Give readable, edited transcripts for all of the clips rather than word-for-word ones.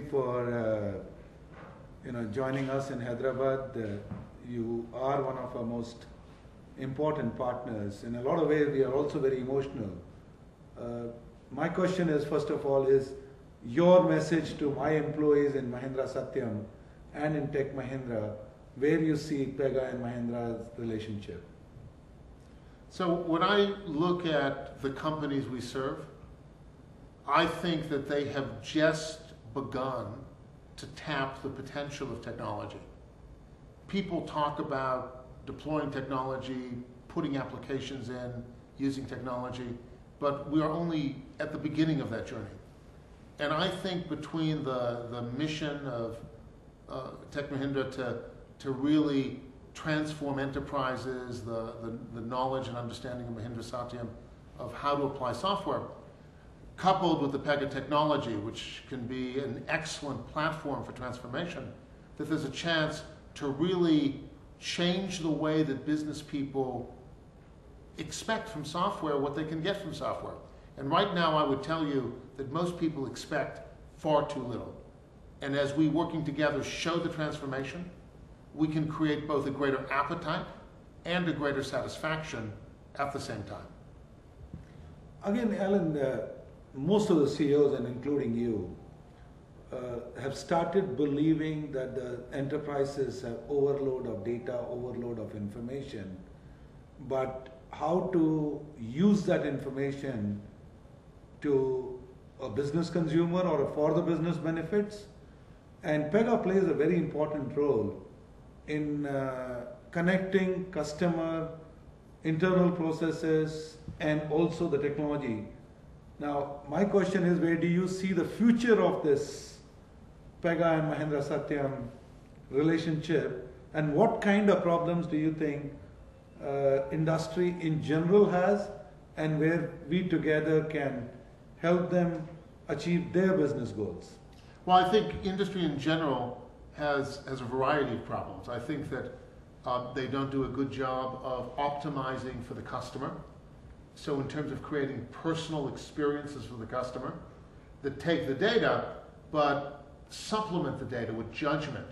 for joining us in Hyderabad. You are one of our most important partners. In a lot of ways, we are also very emotional. My question is, first of all, is your message to my employees in Mahindra Satyam and in Tech Mahindra, where you see Pega and Mahindra's relationship? So when I look at the companies we serve, I think that they have just begun to tap the potential of technology. People talk about deploying technology, putting applications in, using technology, but we are only at the beginning of that journey. And I think between the mission of Tech Mahindra to really transform enterprises, the knowledge and understanding of Mahindra Satyam of how to apply software, coupled with the Pega technology, which can be an excellent platform for transformation, that there's a chance to really change the way that business people expect from software what they can get from software. And right now I would tell you that most people expect far too little. And as we working together show the transformation, we can create both a greater appetite and a greater satisfaction at the same time. Again, Alan, most of the CEOs, and including you, have started believing that the enterprises have overload of data, overload of information, but how to use that information to a business consumer or for the business benefits. And Pega plays a very important role in connecting customer, internal processes, and also the technology. Now, my question is, where do you see the future of this Pega and Mahindra Satyam relationship, and what kind of problems do you think industry in general has, and where we together can help them achieve their business goals? Well, I think industry in general has a variety of problems. I think that they don't do a good job of optimizing for the customer. So in terms of creating personal experiences for the customer that take the data, but supplement the data with judgment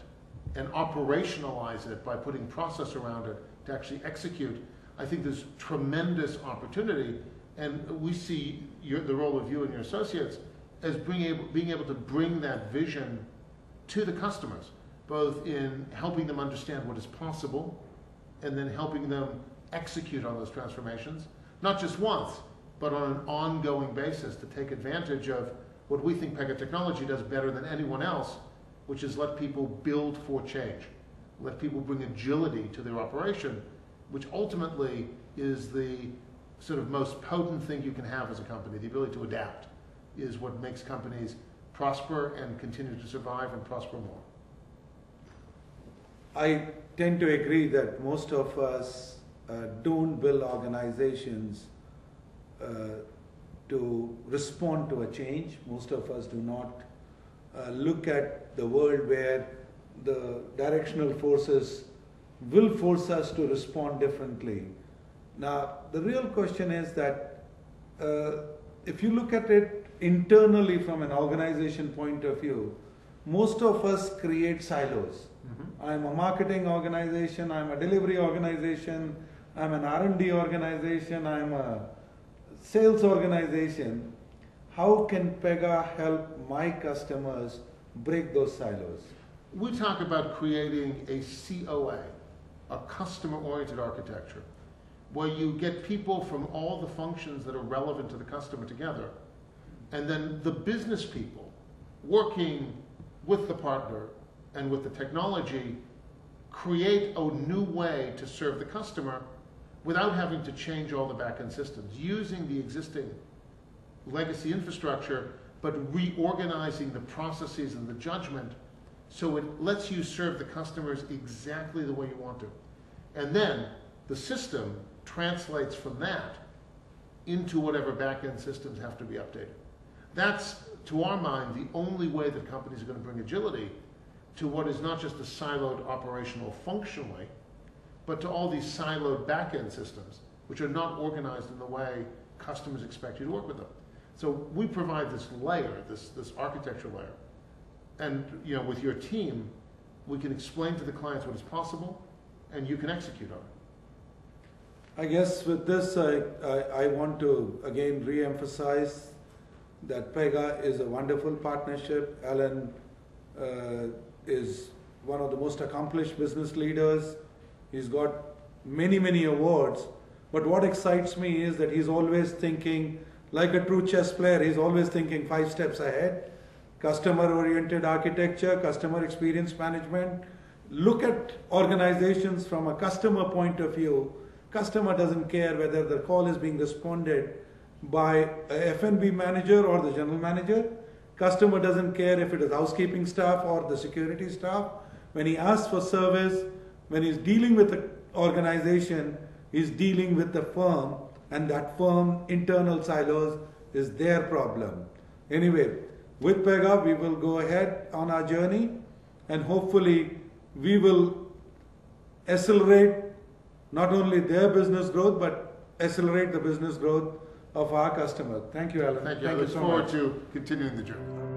and operationalize it by putting process around it to actually execute, I think there's tremendous opportunity. And we see the role of you and your associates as being able to bring that vision to the customers, both in helping them understand what is possible and then helping them execute on those transformations, not just once, but on an ongoing basis to take advantage of what we think Pega technology does better than anyone else, which is let people build for change, let people bring agility to their operation, which ultimately is the sort of most potent thing you can have as a company. The ability to adapt is what makes companies prosper and continue to survive and prosper more. I tend to agree that most of us don't build organizations to respond to a change. Most of us do not look at the world where the directional forces will force us to respond differently. Now, the real question is that if you look at it internally from an organization point of view, most of us create silos. Mm-hmm. I'm a marketing organization, I'm a delivery organization, I'm an R&D organization, I'm a sales organization. How can Pega help my customers break those silos? We talk about creating a COA, a customer-oriented architecture, where you get people from all the functions that are relevant to the customer together, and then the business people working with the partner and with the technology create a new way to serve the customer without having to change all the back-end systems, using the existing legacy infrastructure, but reorganizing the processes and the judgment so it lets you serve the customers exactly the way you want to. And then the system translates from that into whatever back-end systems have to be updated. That's, to our mind, the only way that companies are going to bring agility to what is not just a siloed operational functionally, but to all these siloed back-end systems, which are not organized in the way customers expect you to work with them. So we provide this layer, this architecture layer, And with your team, we can explain to the clients what is possible, and you can execute on it. I guess with this, I want to again re-emphasize that Pega is a wonderful partnership. Alan is one of the most accomplished business leaders. He's got many, many awards. But what excites me is that he's always thinking, like a true chess player, he's always thinking 5 steps ahead. Customer-oriented architecture, customer experience management. Look at organizations from a customer point of view. Customer doesn't care whether the call is being responded by a F&B manager or the general manager. Customer doesn't care if it is housekeeping staff or the security staff. When he asks for service, when he's dealing with the organization, he's dealing with the firm, and that firm internal silos is their problem. Anyway, with Pega, we will go ahead on our journey, and hopefully we will accelerate not only their business growth, but accelerate the business growth of our customers. Thank you, Alan. Thank you. I look forward to continuing the journey.